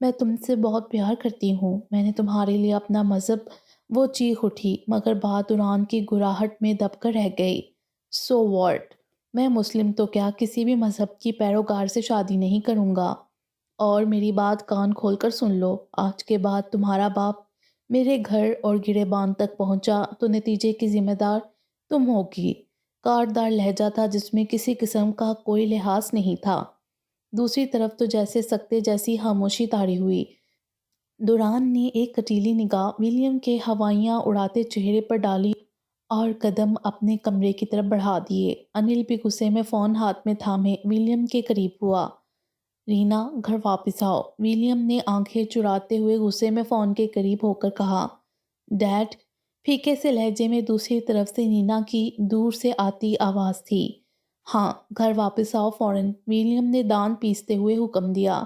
میں تم سے بہت پیار کرتی ہوں، میں نے تمہارے لیے اپنا مذہب، وہ چیخ اٹھی مگر بات دوران کی گراہٹ میں دب کر رہ گئی۔ So what? میں مسلم تو کیا کسی بھی مذہب کی پیروکار سے شادی نہیں کروں گا۔ اور میری بات کان کھول کر سن لو، آج کے بعد تمہارا باپ میرے گھر اور گریبان تک پہنچا تو نتیجے کی ذمہ دار تم ہوگی۔ کاٹدار لہجہ تھا جس میں کسی قسم کا کوئی لحاظ نہیں تھا۔ دوسری طرف تو جیسے سکتے جیسی خاموشی طاری ہوئی۔ دوران نے ایک کٹیلی نگاہ ولیم کے ہوائیاں اڑاتے چہرے پر ڈالی اور قدم اپنے کمرے کی طرف بڑھا دیے۔ انل بھی غصے میں فون ہاتھ میں تھامے ولیم کے قریب ہوا۔ رینا، گھر واپس آؤ، ولیم نے آنکھیں چراتے ہوئے غصے میں فون کے قریب ہو کر کہا۔ ڈیڈ، پھیکے سے لہجے میں دوسری طرف سے نینا کی دور سے آتی آواز تھی۔ ہاں، گھر واپس آؤ فوراً، ولیم نے دان پیستے ہوئے حکم دیا۔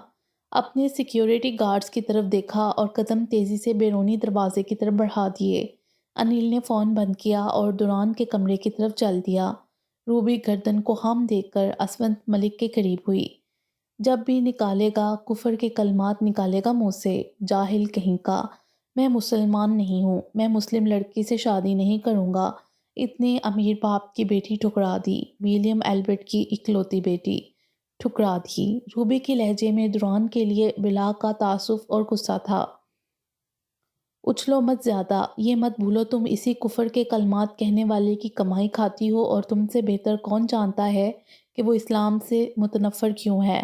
اپنے سیکیورٹی گارڈز کی طرف دیکھا اور قدم تیزی سے بیرونی دروازے کی طرف بڑھا دیے۔ انل نے فون بند کیا اور دوران کے کمرے کی طرف چل دیا۔ روبی گردن کو خم دیکھ کر اسونت ملک کے قریب ہوئی۔ جب بھی نکالے گا کفر کے کلمات نکالے گا منہ سے، جاہل کہیں کا۔ میں مسلمان نہیں ہوں، میں مسلم لڑکی سے شادی نہیں کروں گا۔ اتنے امیر باپ کی بیٹی ٹھکرا دی، ولیم ایلبرٹ کی اکلوتی بیٹی ٹھکرا دی۔ روبی کے لہجے میں دوران کے لیے بلا کا تعصب اور غصہ تھا۔ اچھلو مت زیادہ، یہ مت بھولو تم اسی کفر کے کلمات کہنے والے کی کمائی کھاتی ہو، اور تم سے بہتر کون جانتا ہے کہ وہ اسلام سے متنفر کیوں ہے۔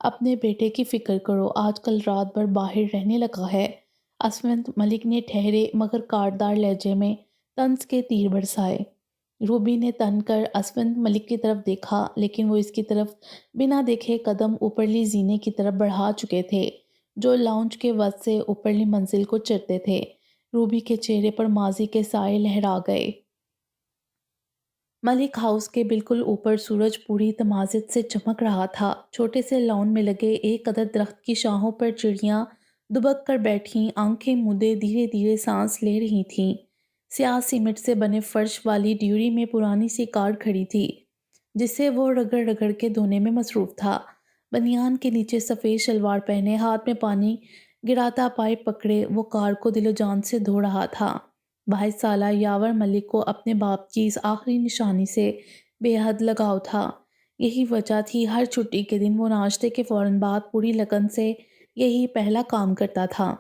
اپنے بیٹے کی فکر کرو، آج کل رات بھر باہر رہنے لگا ہے۔ اسونت ملک نے ٹھہرے مگر کاٹدار لہجے میں طنز کے تیر برسائے۔ روبی نے تن کر اسونت ملک کی طرف دیکھا لیکن وہ اس کی طرف بنا دیکھے قدم اوپرلی زینے کی طرف بڑھا چکے تھے جو لاؤنج کے وسط سے اوپرلی منزل کو چڑھتے تھے۔ روبی کے چہرے پر ماضی کے سائے لہرا گئے۔ ملک ہاؤس کے بالکل اوپر سورج پوری تمازت سے چمک رہا تھا۔ چھوٹے سے لان میں لگے ایک عدد درخت کی شاخوں پر چڑیاں دبک کر بیٹھیں، آنکھیں مودے دھیرے دھیرے سانس لے رہی تھیں۔ سیاہ سیمنٹ سے بنے فرش والی ڈیوری میں پرانی سی کار کھڑی تھی جسے وہ رگڑ رگڑ کے دھونے میں مصروف تھا۔ بنیان کے نیچے سفید شلوار پہنے، ہاتھ میں پانی گراتا پائپ پکڑے وہ کار کو دل و جان سے دھو رہا تھا۔ 22 سالہ یاور ملک کو اپنے باپ کی اس آخری نشانی سے بے حد لگاؤ تھا۔ یہی وجہ تھی ہر چھٹی کے دن وہ ناشتے کے فوراً بعد پوری لگن سے یہی پہلا کام کرتا تھا۔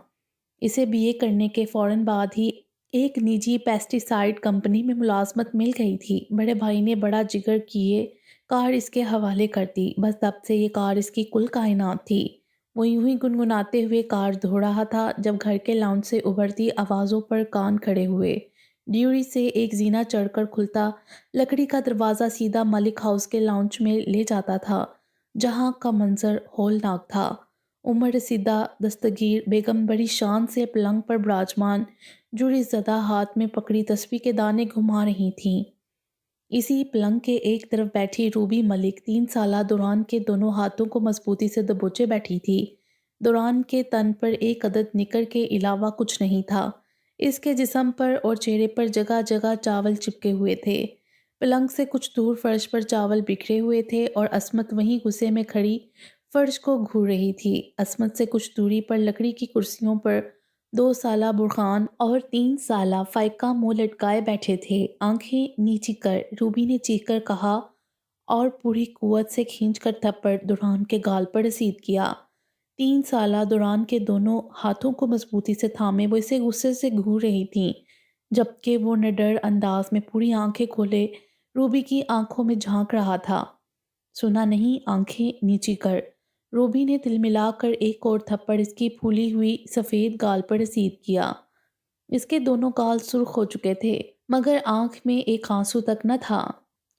اسے بی اے کرنے کے فوراً بعد ہی ایک نجی پیسٹی سائیڈ کمپنی میں ملازمت مل گئی تھی۔ بڑے بھائی نے بڑا جگر کیے کار اس کے حوالے کر دی، بس تب سے یہ کار اس کی کل کائنات تھی۔ وہ یوں ہی گنگناتے ہوئے کار دھو رہا تھا جب گھر کے لاؤنج سے ابھرتی آوازوں پر کان کھڑے ہوئے۔ ڈیوری سے ایک زینہ چڑھ کر کھلتا لکڑی کا دروازہ سیدھا ملک ہاؤس کے لاؤنج میں لے جاتا تھا جہاں کا منظر ہولناک تھا۔ عمر رسیدہ دستگیر بیگم بڑی شان سے پلنگ پر براجمان جوڑی زدہ ہاتھ میں پکڑی تسبیح کے دانے گھما رہی تھیں۔ اسی پلنگ کے ایک طرف بیٹھی روبی ملک 3 سالہ دوران کے دونوں ہاتھوں کو مضبوطی سے دبوچے بیٹھی تھی۔ دوران کے تن پر ایک عدد نکر کے علاوہ کچھ نہیں تھا۔ اس کے جسم پر اور چہرے پر جگہ جگہ چاول چپکے ہوئے تھے۔ پلنگ سے کچھ دور فرش پر چاول بکھرے ہوئے تھے اور عصمت وہیں غصے میں کھڑی فرش کو گھور رہی تھی۔ عصمت سے کچھ دوری پر لکڑی کی کرسیوں پر 2 سالہ برخان اور 3 سالہ فائقہ منہ لٹکائے بیٹھے تھے۔ آنکھیں نیچی کر روبی نے چیخ کر کہا اور پوری قوت سے کھینچ کر تھپڑ دوران کے گال پر رسید کیا۔ 3 سالہ دوران کے دونوں ہاتھوں کو مضبوطی سے تھامے وہ اسے غصے سے گھور رہی تھیں جبکہ وہ نڈر انداز میں پوری آنکھیں کھولے روبی کی آنکھوں میں جھانک رہا تھا۔ سنا نہیں؟ آنکھیں نیچی کر۔ روبی نے تل ملا کر ایک اور تھپڑ اس کی پھولی ہوئی سفید گال پر رسید کیا۔ اس کے دونوں گال سرخ ہو چکے تھے مگر آنکھ میں ایک آنسو تک نہ تھا۔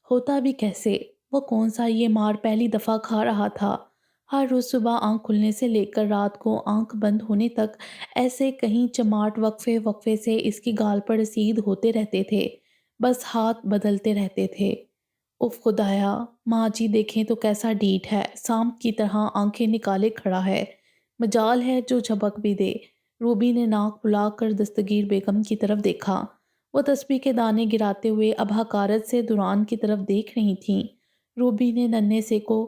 ہوتا بھی کیسے؟ وہ کون سا یہ مار پہلی دفعہ کھا رہا تھا؟ ہر روز صبح آنکھ کھلنے سے لے کر رات کو آنکھ بند ہونے تک ایسے کہیں چماٹ وقفے وقفے سے اس کی گال پر رسید ہوتے رہتے تھے، بس ہاتھ بدلتے رہتے تھے۔ اف خدایا، ماں جی دیکھیں تو کیسا ڈھیٹ ہے، سانپ کی طرح آنکھیں نکالے کھڑا ہے، مجال ہے جو جھپک بھی دے۔ روبی نے ناک پھلا کر دستگیر بیگم کی طرف دیکھا۔ وہ تسبیح کے دانے گراتے ہوئے اب حقارت سے دوران کی طرف دیکھ رہی تھیں۔ روبی نے ننھے سے کو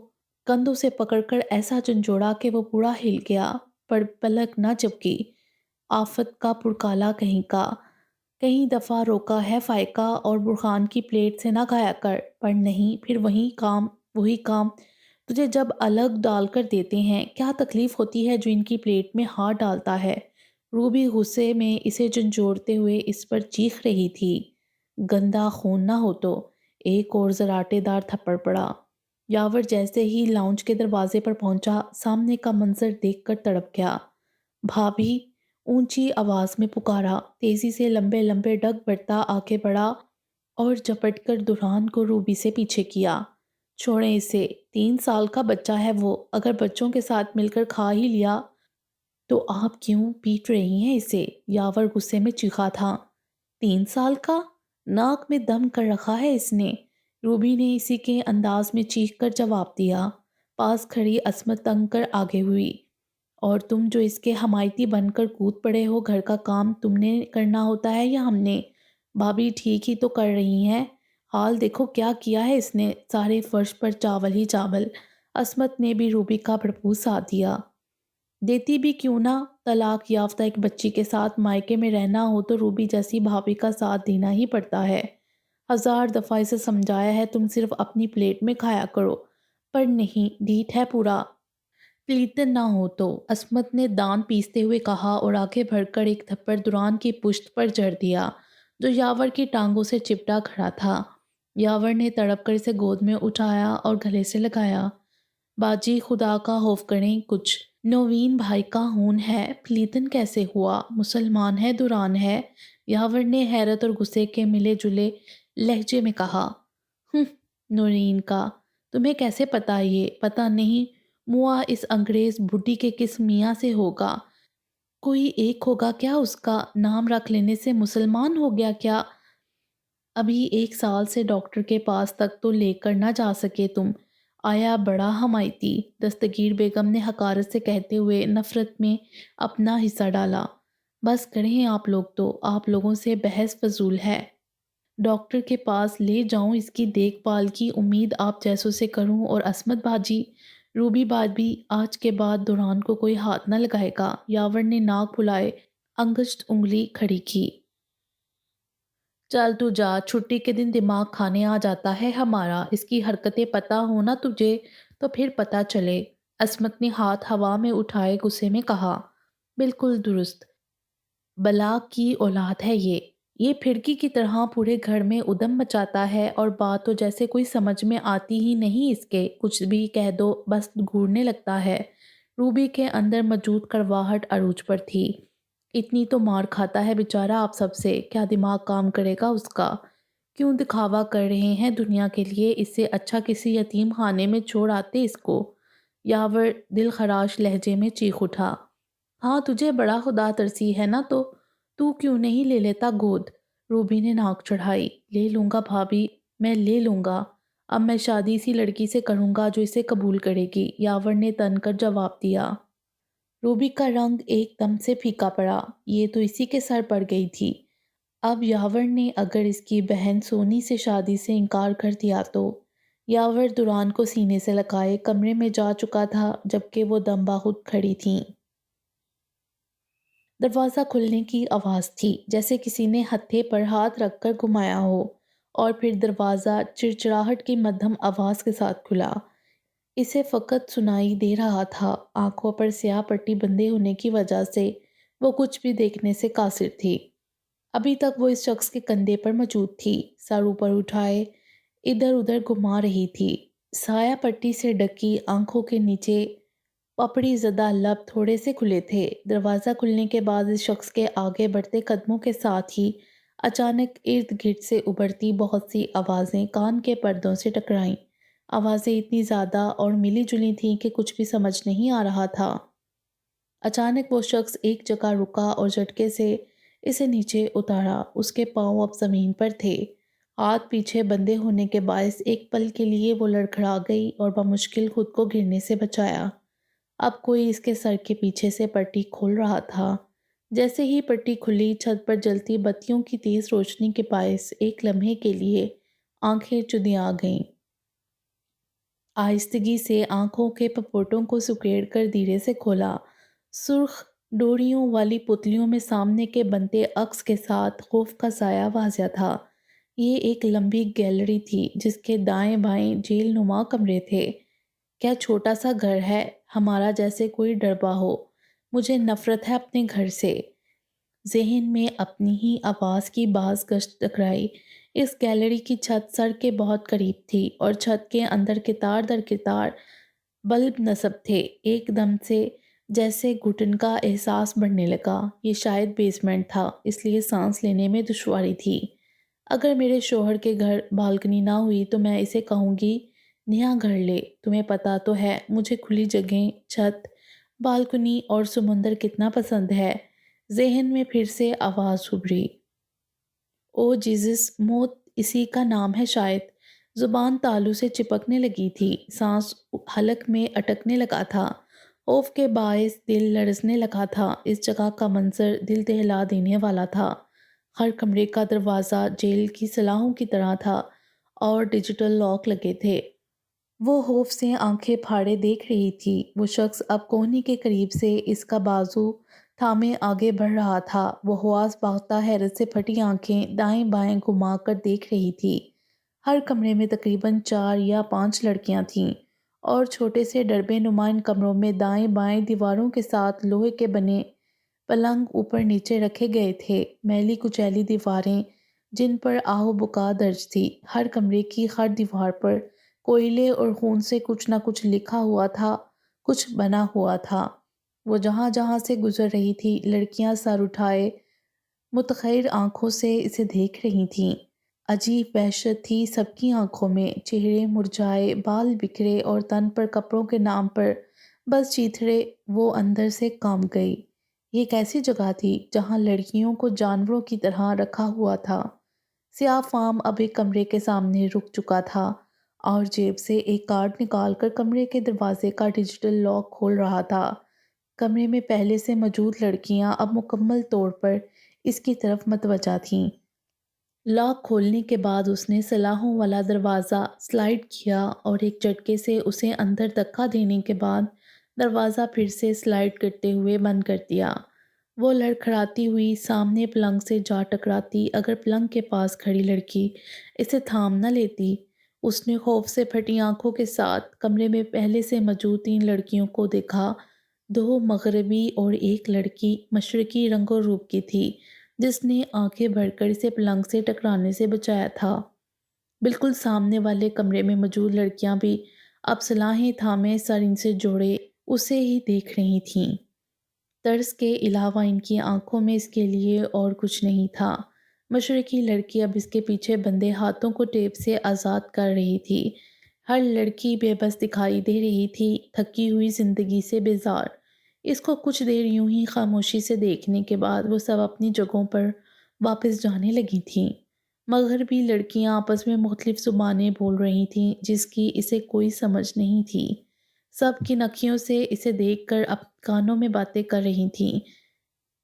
کندھوں سے پکڑ کر ایسا جھنجھوڑا کہ وہ پورا ہل گیا۔ پر پلک نہ چپکی۔ آفت کا پرکالا کہیں کا، کئی دفعہ روکا ہے فائقہ اور برہان کی پلیٹ سے نہ کھایا کر، پر نہیں، پھر وہی کام تجھے جب الگ ڈال کر دیتے ہیں، کیا تکلیف ہوتی ہے جو ان کی پلیٹ میں ہاتھ ڈالتا ہے۔ روبی غصے میں اسے جھنجھوڑتے ہوئے اس پر چیخ رہی تھی۔ گندا خون نہ ہو تو۔ ایک اور زراٹے دار تھپڑ پڑا۔ یاور جیسے ہی لاؤنج کے دروازے پر پہنچا، سامنے کا منظر دیکھ کر تڑپ گیا۔ بھابھی، اونچی آواز میں پکارا، تیزی سے لمبے لمبے ڈگ بڑھتا آگے بڑھا اور جپٹ کر دوران کو روبی سے پیچھے کیا۔ چھوڑیں اسے، 3 سال کا بچہ ہے وہ، اگر بچوں کے ساتھ مل کر کھا ہی لیا تو آپ کیوں پیٹ رہی ہیں اسے؟ یاور غصے میں چیخا تھا۔ 3 سال کا؟ ناک میں دم کر رکھا ہے اس نے۔ روبی نے اسی کے انداز میں چیخ کر جواب دیا۔ پاس کھڑی عصمت تنگ کر آگے ہوئی۔ اور تم جو اس کے حمایتی بن کر کود پڑے ہو، گھر کا کام تم نے کرنا ہوتا ہے یا ہم نے؟ بھابھی ٹھیک ہی تو کر رہی ہیں، حال دیکھو کیا کیا ہے اس نے، سارے فرش پر چاول ہی چاول۔ عصمت نے بھی روبی کا بھرپور ساتھ دیا۔ دیتی بھی کیوں نہ، طلاق یافتہ ایک بچی کے ساتھ مائکے میں رہنا ہو تو روبی جیسی بھابھی کا ساتھ دینا ہی پڑتا ہے۔ 1000 دفعہ اسے سمجھایا ہے تم صرف اپنی پلیٹ میں کھایا کرو، پر نہیں، ڈھیٹ ہے پورا۔ پلیتن نہ ہو تو، عصمت نے دان پیستے ہوئے کہا اور آگے بڑھ کر ایک تھپڑ دوران کی پشت پر جڑ دیا، جو یاور کی ٹانگوں سے چپٹا کھڑا تھا۔ یاور نے تڑپ کر اسے گود میں اٹھایا اور گلے سے لگایا۔ باجی خدا کا خوف کریں، کچھ نوین بھائی کا خون ہے، پلیتن کیسے ہوا؟ مسلمان ہے، دوران ہے؟ یاور نے حیرت اور غصے کے ملے جلے لہجے میں کہا۔ نورین کا، تمہیں کیسے پتا؟ یہ پتا نہیں موا اس انگریز بڈھی کے کس میاں سے ہوگا؟ کوئی ایک ہوگا کیا اس کا نام رکھ لینے سے مسلمان ہو گیا کیا؟ ابھی 1 سال سے ڈاکٹر کے پاس تک تو لے کر نہ جا سکے تم۔ آیا بڑا حمایتی، دستگیر بیگم نے حقارت سے کہتے ہوئے نفرت میں اپنا حصہ ڈالا۔ بس کریں آپ لوگ تو، آپ لوگوں سے بحث فضول ہے۔ ڈاکٹر کے پاس لے جاؤں، اس کی دیکھ بھال کی امید آپ جیسوں سے کروں، اور عصمت باجی، روبی بھابھی، آج کے بعد دوران کو کوئی ہاتھ نہ لگائے گا۔ یاور نے ناک پھلائے انگشت انگلی کھڑی کی۔ چل تو جا، چھٹی کے دن دماغ کھانے آ جاتا ہے ہمارا، اس کی حرکتیں پتہ ہو نا تجھے تو پھر پتہ چلے۔ عصمت نے ہاتھ ہوا میں اٹھائے غصے میں کہا۔ بالکل درست، بلا کی اولاد ہے یہ پھڑکی کی طرح پورے گھر میں ادم مچاتا ہے، اور بات تو جیسے کوئی سمجھ میں آتی ہی نہیں اس کے، کچھ بھی کہہ دو بس گھورنے لگتا ہے۔ روبی کے اندر موجود کڑواہٹ عروج پر تھی۔ اتنی تو مار کھاتا ہے بیچارہ آپ سب سے، کیا دماغ کام کرے گا اس کا؟ کیوں دکھاوا کر رہے ہیں دنیا کے لیے؟ اس سے اچھا کسی یتیم خانے میں چھوڑ آتے اس کو۔ یاور دل خراش لہجے میں چیخ اٹھا۔ ہاں تجھے بڑا خدا ترسی ہے نا، تو کیوں نہیں لے لیتا گود؟ روبی نے ناک چڑھائی۔ لے لوں گا بھابھی، میں لے لوں گا، اب میں شادی اسی لڑکی سے کروں گا جو اسے قبول کرے گی، یاور نے تن کر جواب دیا۔ روبی کا رنگ ایک دم سے پھیکا پڑا، یہ تو اسی کے سر پڑ گئی تھی۔ اب یاور نے اگر اس کی بہن سونی سے شادی سے انکار کر دیا تو؟ یاور دوران کو سینے سے لگائے کمرے میں جا چکا تھا، جبکہ وہ دم بخود کھڑی تھیں۔ دروازہ کھلنے کی آواز تھی، جیسے کسی نے ہتھے پر ہاتھ رکھ کر گھمایا ہو، اور پھر دروازہ چڑچڑاہٹ کی مدھم آواز کے ساتھ کھلا۔ اسے فقط سنائی دے رہا تھا، آنکھوں پر سیاہ پٹی بندھے ہونے کی وجہ سے وہ کچھ بھی دیکھنے سے قاصر تھی۔ ابھی تک وہ اس شخص کے کندھے پر موجود تھی، سر اوپر اٹھائے ادھر ادھر گھما رہی تھی، سایہ پٹی سے ڈھکی آنکھوں کے نیچے پپڑی زدہ لب تھوڑے سے کھلے تھے۔ دروازہ کھلنے کے بعد اس شخص کے آگے بڑھتے قدموں کے ساتھ ہی اچانک ارد گرد سے ابھرتی بہت سی آوازیں کان کے پردوں سے ٹکرائیں۔ آوازیں اتنی زیادہ اور ملی جلی تھیں کہ کچھ بھی سمجھ نہیں آ رہا تھا۔ اچانک وہ شخص ایک جگہ رکا اور جھٹکے سے اسے نیچے اتارا۔ اس کے پاؤں اب زمین پر تھے، ہاتھ پیچھے بندھے ہونے کے باعث ایک پل کے لیے وہ لڑکھڑا گئی اور بمشکل خود کو گرنے سے بچایا۔ اب کوئی اس کے سر کے پیچھے سے پٹی کھول رہا تھا۔ جیسے ہی پٹی کھلی، چھت پر جلتی بتیوں کی تیز روشنی کے باعث ایک لمحے کے لیے آنکھیں چدھیا گئیں۔ آہستگی سے آنکھوں کے پپوٹوں کو سکیڑ کر دھیرے سے کھولا سرخ ڈوریوں والی پتلیوں میں سامنے کے بنتے عکس کے ساتھ خوف کا سایہ واضح تھا۔ یہ ایک لمبی گیلری تھی جس کے دائیں بائیں جیل نما کمرے تھے۔ کیا چھوٹا سا گھر ہے، ہمارا جیسے کوئی ڈربا ہو۔ مجھے نفرت ہے اپنے گھر سے۔ ذہن میں اپنی ہی آواز کی باز گشت ٹکرائی۔ اس گیلری کی چھت سڑک کے بہت قریب تھی اور چھت کے اندر قطار در قطار بلب نصب تھے۔ ایک دم سے جیسے گھٹن کا احساس بڑھنے لگا۔ یہ شاید بیسمنٹ تھا، اس لیے سانس لینے میں دشواری تھی۔ اگر میرے شوہر کے گھر بالکنی نہ ہوئی تو میں اسے کہوں گی نیا گھر لے۔ تمہیں پتہ تو ہے مجھے کھلی جگہیں، چھت، بالکنی اور سمندر کتنا پسند ہے۔ ذہن میں پھر سے آواز ابھری، او جیزس، موت اسی کا نام ہے شاید۔ زبان تالو سے چپکنے لگی تھی، سانس حلق میں اٹکنے لگا تھا، خوف کے باعث دل لرزنے لگا تھا۔ اس جگہ کا منظر دل دہلا دینے والا تھا۔ ہر کمرے کا دروازہ جیل کی سلاخوں کی طرح تھا اور ڈیجیٹل لاک لگے تھے۔ وہ خوف سے آنکھیں پھاڑے دیکھ رہی تھی۔ وہ شخص اب کوہنی کے قریب سے اس کا بازو تھامے آگے بڑھ رہا تھا۔ وہ حواس باختہ حیرت سے پھٹی آنکھیں دائیں بائیں گھما کر دیکھ رہی تھی۔ ہر کمرے میں تقریباً 4 یا 5 لڑکیاں تھیں اور چھوٹے سے ڈربے نما ان کمروں میں دائیں بائیں دیواروں کے ساتھ لوہے کے بنے پلنگ اوپر نیچے رکھے گئے تھے۔ میلی کچیلی دیواریں جن پر آہ و بکا درج تھی۔ ہر کمرے کی ہر دیوار پر کوئلے اور خون سے کچھ نہ کچھ لکھا ہوا تھا، کچھ بنا ہوا تھا۔ وہ جہاں جہاں سے گزر رہی تھی، لڑکیاں سر اٹھائے متحیر آنکھوں سے اسے دیکھ رہی تھیں۔ عجیب وحشت تھی سب کی آنکھوں میں، چہرے مرجھائے، بال بکھرے اور تن پر کپڑوں کے نام پر بس چیتھڑے۔ وہ اندر سے کانپ گئی۔ یہ ایک ایسی جگہ تھی جہاں لڑکیوں کو جانوروں کی طرح رکھا ہوا تھا۔ سیاہ فام اب ایک کمرے کے سامنے رک چکا تھا اور جیب سے ایک کارڈ نکال کر کمرے کے دروازے کا ڈیجیٹل لاک کھول رہا تھا۔ کمرے میں پہلے سے موجود لڑکیاں اب مکمل طور پر اس کی طرف متوجہ تھیں۔ لاک کھولنے کے بعد اس نے سلاخوں والا دروازہ سلائیڈ کیا اور ایک جھٹکے سے اسے اندر دھکا دینے کے بعد دروازہ پھر سے سلائیڈ کرتے ہوئے بند کر دیا۔ وہ لڑکھڑاتی ہوئی سامنے پلنگ سے جا ٹکراتی۔ اگر پلنگ کے پاس کھڑی لڑکی اسے تھام نہ لیتی۔ اس نے خوف سے پھٹی آنکھوں کے ساتھ کمرے میں پہلے سے موجود 3 لڑکیوں کو دیکھا۔ 2 مغربی اور ایک لڑکی مشرقی رنگ و روپ کی تھی جس نے آگے بڑھ کر اسے پلنگ سے ٹکرانے سے بچایا تھا۔ بالکل سامنے والے کمرے میں موجود لڑکیاں بھی اب سلاحیں تھامے سر ان سے جوڑے اسے ہی دیکھ رہی تھیں۔ طرز کے علاوہ ان کی آنکھوں میں اس کے لیے اور کچھ نہیں تھا۔ مشرقی لڑکی اب اس کے پیچھے بندھے ہاتھوں کو ٹیپ سے آزاد کر رہی تھی۔ ہر لڑکی بے بس دکھائی دے رہی تھی، تھکی ہوئی، زندگی سے بیزار۔ اس کو کچھ دیر یوں ہی خاموشی سے دیکھنے کے بعد وہ سب اپنی جگہوں پر واپس جانے لگی تھیں۔ مغربی لڑکیاں آپس میں مختلف زبانیں بول رہی تھیں جس کی اسے کوئی سمجھ نہیں تھی۔ سب کی نکھیوں سے اسے دیکھ کر اب کانوں میں باتیں کر رہی تھیں۔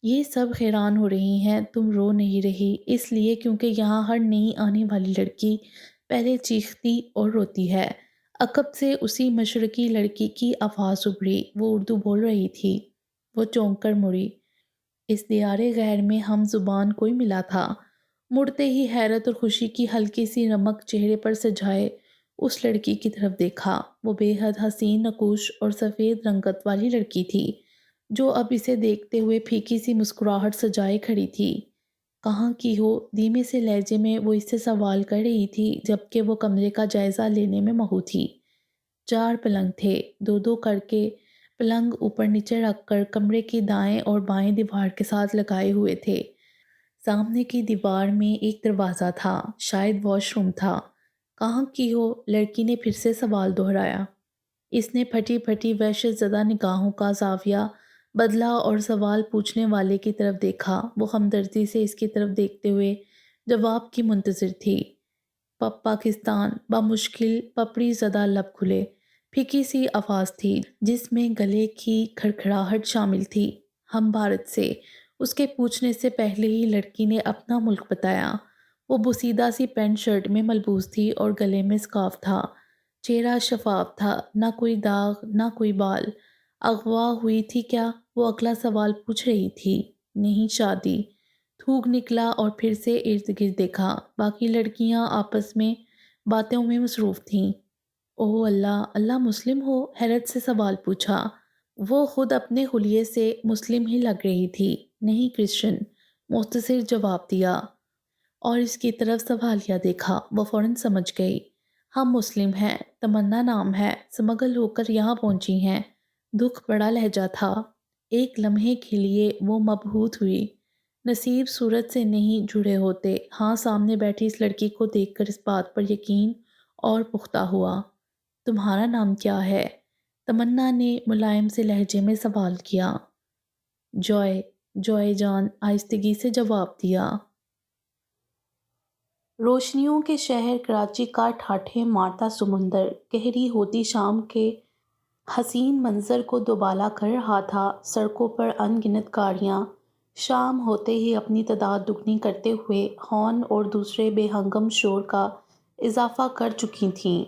یہ سب حیران ہو رہی ہیں تم رو نہیں رہی، اس لیے کیونکہ یہاں ہر نئی آنے والی لڑکی پہلے چیختی اور روتی ہے۔ عقب سے اسی مشرقی لڑکی کی آواز ابھری۔ وہ اردو بول رہی تھی۔ وہ چونک کر مڑی۔ اس دیار غیر میں ہم زبان کوئی ملا تھا۔ مڑتے ہی حیرت اور خوشی کی ہلکی سی رمق چہرے پر سجائے اس لڑکی کی طرف دیکھا۔ وہ بے حد حسین، نقوش اور سفید رنگت والی لڑکی تھی جو اب اسے دیکھتے ہوئے پھیکی سی مسکراہٹ سجائے کھڑی تھی۔ کہاں کی ہو؟ دھیمے سے لہجے میں وہ اس سے سوال کر رہی تھی جبکہ وہ کمرے کا جائزہ لینے میں مہو تھی۔ 4 پلنگ تھے، 2 کر کے پلنگ اوپر نیچے رکھ کر کمرے کی دائیں اور بائیں دیوار کے ساتھ لگائے ہوئے تھے۔ سامنے کی دیوار میں ایک دروازہ تھا، شاید واش روم تھا۔ کہاں کی ہو؟ لڑکی نے پھر سے سوال دہرایا۔ اس نے پھٹی پھٹی وحشت زدہ نگاہوں کا زاویہ بدلا اور سوال پوچھنے والے کی طرف دیکھا۔ وہ ہمدردی سے اس کی طرف دیکھتے ہوئے جواب کی منتظر تھی۔ پاکستان، بمشکل پپڑی زدہ لب کھلے۔ پھیکی سی آواز تھی جس میں گلے کی کھڑکھڑاہٹ شامل تھی۔ ہم بھارت سے۔ اس کے پوچھنے سے پہلے ہی لڑکی نے اپنا ملک بتایا۔ وہ بوسیدہ سی پینٹ شرٹ میں ملبوس تھی اور گلے میں سکارف تھا۔ چہرہ شفاف تھا، نہ کوئی داغ، نہ کوئی بال۔ اغوا ہوئی تھی کیا؟ وہ اگلا سوال پوچھ رہی تھی۔ نہیں شادی۔ تھوک نکلا اور پھر سے ارد گرد دیکھا۔ باقی لڑکیاں آپس میں باتوں میں مصروف تھیں۔ اوہ اللہ، اللہ مسلم ہو؟ حیرت سے سوال پوچھا۔ وہ خود اپنے حلیے سے مسلم ہی لگ رہی تھی۔ نہیں کرسچن، مختصر جواب دیا اور اس کی طرف سوالیہ دیکھا۔ وہ فوراً سمجھ گئی۔ ہم مسلم ہیں، تمنا نام ہے، سمگل ہو کر یہاں پہنچی ہیں۔ دکھ بڑا لہجہ تھا۔ ایک لمحے کے لیے وہ مبہوت ہوئی۔ نصیب صورت سے نہیں جڑے ہوتے۔ ہاں، سامنے بیٹھی اس لڑکی کو دیکھ کر اس بات پر یقین اور پختہ ہوا۔ تمہارا نام کیا ہے؟ تمنا نے ملائم سے لہجے میں سوال کیا۔ جوائے، جوائے جان آہستگی سے جواب دیا۔ روشنیوں کے شہر کراچی کا ٹھاٹھے مارتا سمندر گہری ہوتی شام کے حسین منظر کو دوبالا کر رہا تھا۔ سڑکوں پر ان گنت گاڑیاں شام ہوتے ہی اپنی تعداد دگنی کرتے ہوئے ہارن اور دوسرے بے ہنگم شور کا اضافہ کر چکی تھیں۔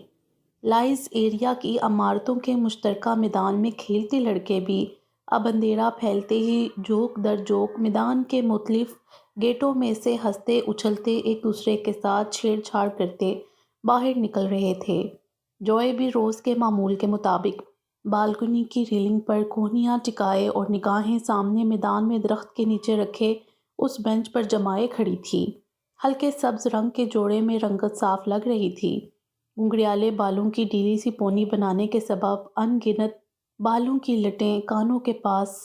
لائز ایریا کی عمارتوں کے مشترکہ میدان میں کھیلتے لڑکے بھی اب اندھیرا پھیلتے ہی جھوک در جھوک میدان کے مختلف گیٹوں میں سے ہنستے اچھلتے ایک دوسرے کے ساتھ چھیڑ چھاڑ کرتے باہر نکل رہے تھے۔ جوئے بھی روز کے معمول کے مطابق بالکنی کی ریلنگ پر کونیاں ٹکائے اور نگاہیں سامنے میدان میں درخت کے نیچے رکھے اس بینچ پر جمائے کھڑی تھی۔ ہلکے سبز رنگ کے جوڑے میں رنگت صاف لگ رہی تھی۔ گھنگریالے بالوں کی ڈھیلی سی پونی بنانے کے سبب ان گنت بالوں کی لٹیں کانوں کے پاس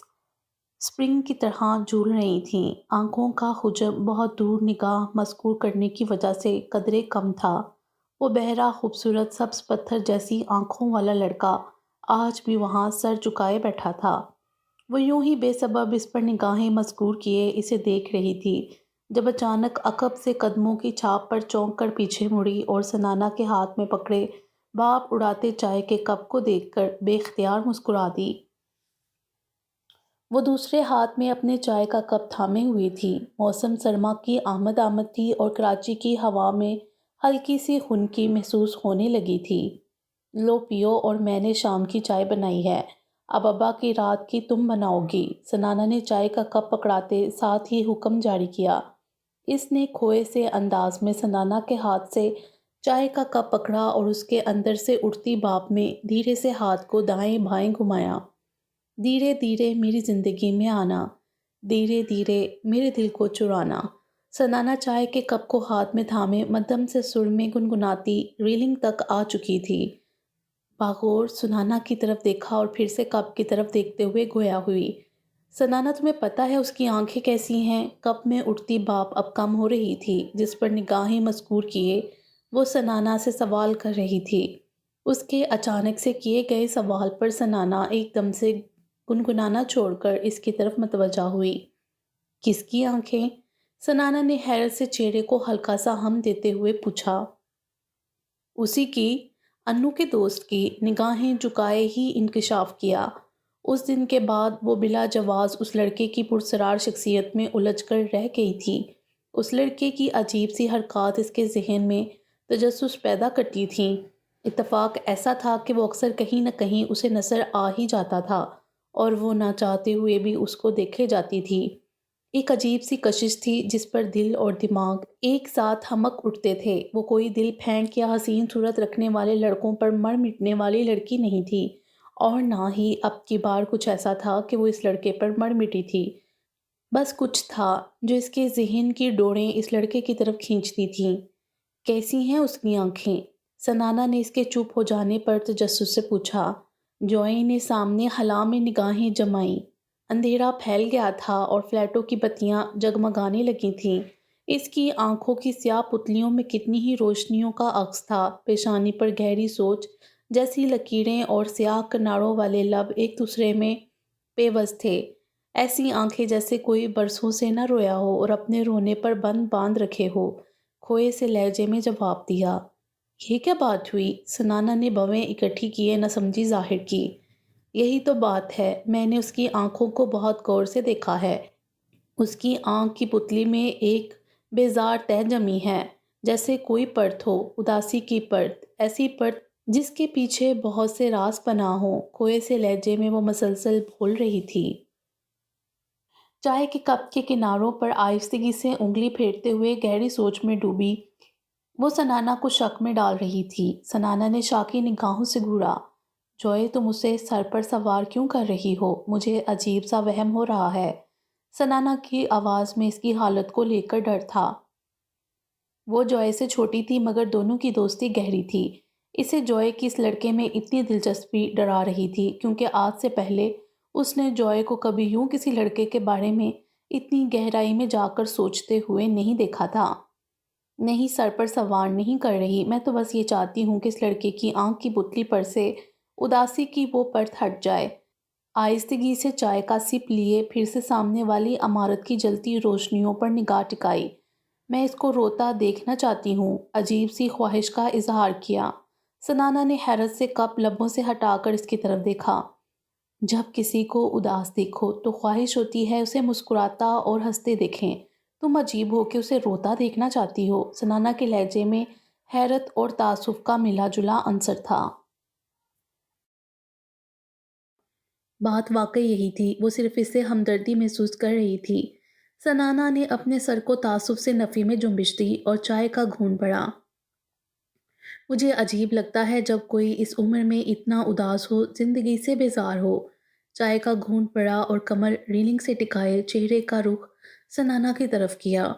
سپرنگ کی طرح جھول رہی تھیں۔ آنکھوں کا حجم بہت دور نگاہ مسکور کرنے کی وجہ سے قدرے کم تھا۔ وہ بہرا خوبصورت سبز پتھر جیسی آنکھوں والا لڑکا آج بھی وہاں سر جھکائے بیٹھا تھا۔ وہ یوں ہی بے سبب اس پر نگاہیں مسکور کیے اسے دیکھ رہی تھی جب اچانک عقب سے قدموں کی چھاپ پر چونک کر پیچھے مڑی اور سنانا کے ہاتھ میں پکڑے بھاپ اڑاتے چائے کے کپ کو دیکھ کر بے اختیار مسکرا دی۔ وہ دوسرے ہاتھ میں اپنے چائے کا کپ تھامے ہوئی تھی۔ موسم سرما کی آمد تھی اور کراچی کی ہوا میں ہلکی سی خنکی محسوس ہونے لگی تھی۔ لو پیو، اور میں نے شام کی چائے بنائی ہے، اب ابا کی رات کی تم بناؤ گی۔ سنانا نے چائے کا کپ پکڑاتے ساتھ ہی حکم جاری کیا۔ اس نے کھوئے سے انداز میں سنانا کے ہاتھ سے چائے کا کپ پکڑا اور اس کے اندر سے اٹھتی بھاپ میں دھیرے سے ہاتھ کو دائیں بائیں گھمایا۔ دھیرے دھیرے میری زندگی میں آنا، دھیرے دھیرے میرے دل کو چرانا۔ سنانا چائے کے کپ کو ہاتھ میں تھامے مدھم سے سر میں گنگناتی ریلنگ تک آ چکی تھی۔ باغور سنانا کی طرف دیکھا اور پھر سے کپ کی طرف دیکھتے ہوئے گویا ہوئی۔ سنانا، تمہیں پتہ ہے اس کی آنکھیں کیسی ہیں؟ کپ میں اٹھتی بھاپ اب کم ہو رہی تھی جس پر نگاہیں مسکور کیے وہ سنانا سے سوال کر رہی تھی۔ اس کے اچانک سے کیے گئے سوال پر سنانا ایک دم سے گنگنانا چھوڑ کر اس کی طرف متوجہ ہوئی۔ کس کی آنکھیں؟ سنانا نے حیرت سے چہرے کو ہلکا سا ہم دیتے ہوئے پوچھا۔ اسی کی، انو کے دوست کی، نگاہیں جھکائے ہی انکشاف کیا۔ اس دن کے بعد وہ بلا جواز اس لڑکے کی پرسرار شخصیت میں الجھ کر رہ گئی تھی۔ اس لڑکے کی عجیب سی حرکات اس کے ذہن میں تجسس پیدا کرتی تھیں۔ اتفاق ایسا تھا کہ وہ اکثر کہیں نہ کہیں اسے نظر آ ہی جاتا تھا اور وہ نہ چاہتے ہوئے بھی اس کو دیکھے جاتی تھی۔ ایک عجیب سی کشش تھی جس پر دل اور دماغ ایک ساتھ ہمک اٹھتے تھے۔ وہ کوئی دل پھینک یا حسین صورت رکھنے والے لڑکوں پر مر مٹنے والی لڑکی نہیں تھی، اور نہ ہی اب کی بار کچھ ایسا تھا کہ وہ اس لڑکے پر مر مٹی تھی۔ بس کچھ تھا جو اس کے ذہن کی ڈوریں اس لڑکے کی طرف کھینچتی تھیں۔ کیسی ہیں اس کی آنکھیں؟ سنانا نے اس کے چپ ہو جانے پر تجسس سے پوچھا۔ جوئی نے سامنے خلا میں نگاہیں جمائیں۔ اندھیرا پھیل گیا تھا اور فلیٹوں کی بتیاں جگمگانے لگی تھیں۔ اس کی آنکھوں کی سیاہ پتلیوں میں کتنی ہی روشنیوں کا عکس تھا۔ پیشانی پر گہری سوچ جیسی لکیریں اور سیاہ کناروں والے لب ایک دوسرے میں پیوست تھے۔ ایسی آنکھیں جیسے کوئی برسوں سے نہ رویا ہو اور اپنے رونے پر بند باندھ رکھے ہو۔ کھوئے سے لہجے میں جواب دیا۔ یہ کیا بات ہوئی؟ سنانا نے بویں اکٹھی کیے نہ سمجھی ظاہر کی۔ یہی تو بات ہے، میں نے اس کی آنکھوں کو بہت غور سے دیکھا ہے۔ اس کی آنکھ کی پتلی میں ایک بیزار تہ جمی ہے، جیسے کوئی پرت ہو، اداسی کی پرت، ایسی پرت جس کے پیچھے بہت سے راز پنہاں ہوں۔ کھوئے سے لہجے میں وہ مسلسل بول رہی تھی۔ چائے کے کپ کے کناروں پر آہستگی سے انگلی پھیرتے ہوئے گہری سوچ میں ڈوبی وہ سنانا کو شک میں ڈال رہی تھی۔ سنانا نے شاکی نگاہوں سے گھورا۔ جوئے تم اسے سر پر سوار کیوں کر رہی ہو؟ مجھے عجیب سا وہم ہو رہا ہے۔ سنانا کی آواز میں اس کی حالت کو لے کر ڈر تھا۔ وہ جوئے سے چھوٹی تھی مگر دونوں کی دوستی گہری تھی۔ اسے جوئے کی اس لڑکے میں اتنی دلچسپی ڈرا رہی تھی کیونکہ آج سے پہلے اس نے جوئے کو کبھی یوں کسی لڑکے کے بارے میں اتنی گہرائی میں جا کر سوچتے ہوئے نہیں دیکھا تھا۔ نہیں، سر پر سوار نہیں کر رہی، میں تو بس یہ چاہتی ہوں کہ اس لڑکے کی آنکھ کی پتلی پر سے اداسی کی وہ پرت ہٹ جائے۔ آہستگی سے چائے کا سپ لیے پھر سے سامنے والی عمارت کی جلتی روشنیوں پر نگاہ ٹکائی۔ میں اس کو روتا دیکھنا چاہتی ہوں، عجیب سی خواہش کا اظہار کیا۔ سنانا نے حیرت سے کپ لبوں سے ہٹا کر اس کی طرف دیکھا۔ جب کسی کو اداس دیکھو تو خواہش ہوتی ہے اسے مسکراتا اور ہنستے دیکھیں۔ تم عجیب ہو کہ اسے روتا دیکھنا چاہتی ہو۔ سنانا کے لہجے میں حیرت اور تعصب کا ملا جلا عنصر تھا۔ بات واقعی یہی تھی، وہ صرف اس سے ہمدردی محسوس کر رہی تھی۔ سنانا نے اپنے سر کو تعصب سے نفی میں جنبش دی اور چائے کا گھونٹ بڑھا۔ مجھے عجیب لگتا ہے جب کوئی اس عمر میں اتنا اداس ہو، زندگی سے بیزار ہو۔ چائے کا گھونٹ بڑھا اور کمر ریلنگ سے ٹکائے چہرے کا رخ سنانا کی طرف کیا۔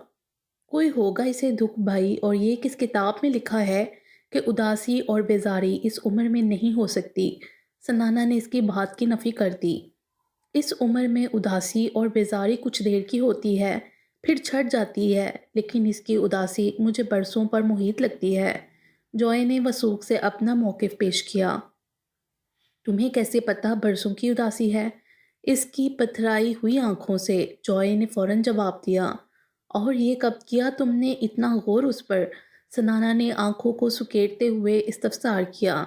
کوئی ہوگا اسے دکھ بھائی، اور یہ کس کتاب میں لکھا ہے کہ اداسی اور بیزاری اس عمر میں نہیں ہو سکتی؟ سنانا نے اس کی بات کی نفی کر دی۔ اس عمر میں اداسی اور بیزاری کچھ دیر کی ہوتی ہے، پھر چھٹ جاتی ہے، لیکن اس کی اداسی مجھے برسوں پر محیط لگتی ہے۔ جوئے نے وثوق سے اپنا موقف پیش کیا۔ تمہیں کیسے پتہ برسوں کی اداسی ہے؟ اس کی پتھرائی ہوئی آنکھوں سے جوئے نے فوراً جواب دیا۔ اور یہ کب کیا تم نے اتنا غور اس پر؟ سنانا نے آنکھوں کو سکیڑتے ہوئے استفسار کیا۔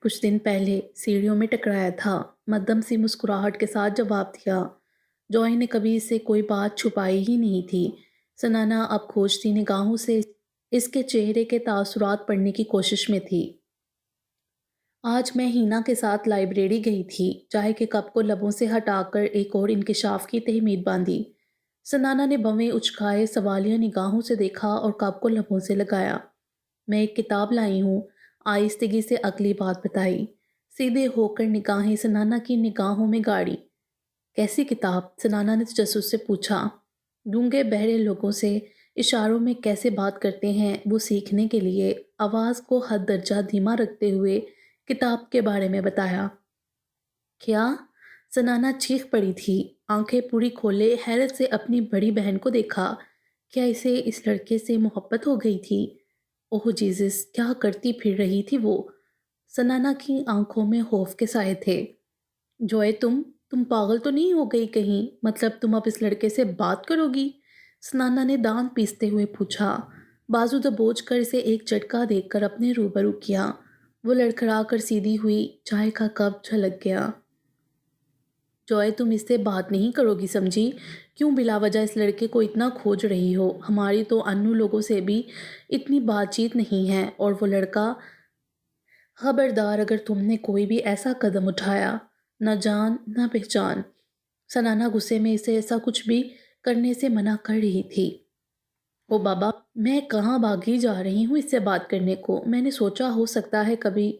کچھ دن پہلے سیڑھیوں میں ٹکرایا تھا، مدھم سی مسکراہٹ کے ساتھ جواب دیا۔ جوئے نے کبھی اس سے کوئی بات چھپائی ہی نہیں تھی۔ سنانا اب کھوجتی نگاہوں سے اس کے چہرے کے تاثرات پڑھنے کی کوشش میں تھی۔ آج میں ہینا کے ساتھ لائبریری گئی تھی۔ چائے کے کپ کو لبوں سے ہٹا کر ایک اور انکشاف کی تہمید باندھی۔ سنانا نے بویں اچکائے سوالیہ نگاہوں سے دیکھا اور کپ کو لبوں سے لگایا۔ میں ایک کتاب لائی ہوں، آہستگی سے اگلی بات بتائی۔ سیدھے ہو کر نگاہیں سنانا کی نگاہوں میں گاڑی۔ کیسی کتاب؟ سنانا نے تجسس سے پوچھا۔ گونگے بہرے لوگوں سے اشاروں میں کیسے بات کرتے ہیں وہ سیکھنے کے لیے، آواز کو حد درجہ دھیما رکھتے ہوئے کتاب کے بارے میں بتایا۔ کیا؟ سنانا چیخ پڑی تھی، آنکھیں پوری کھولے حیرت سے اپنی بڑی بہن کو دیکھا۔ کیا اسے اس لڑکے سے محبت ہو گئی تھی؟ اوہ جیزس، کیا کرتی پھر رہی تھی وہ؟ سنانا کی آنکھوں میں خوف کے سائے تھے۔ جوئے تم پاگل تو نہیں ہو گئی کہیں؟ مطلب تم اب اس لڑکے سے بات کرو گی؟ سنانا نے دانت پیستے ہوئے پوچھا۔ بازو دبوچ کر اسے ایک جھٹکا دیکھ کر اپنے روبرو کیا۔ وہ لڑکھڑا کر سیدھی ہوئی، چائے کا کپ چھلک گیا۔ جوئے تم اس سے بات نہیں کرو گی سمجھی؟ کیوں بلا وجہ اس لڑکے کو اتنا کھوج رہی ہو؟ ہماری تو انو لوگوں سے بھی اتنی بات چیت نہیں ہے، اور وہ لڑکا… خبردار اگر تم نے کوئی بھی ایسا قدم اٹھایا، نہ جان نہ پہچان۔ سنانا غصے میں اسے ایسا کچھ بھی کرنے سے منع کر رہی تھی۔ او بابا، میں کہاں بھاگی جا رہی ہوں اس سے بات کرنے کو؟ میں نے سوچا ہو سکتا ہے کبھی…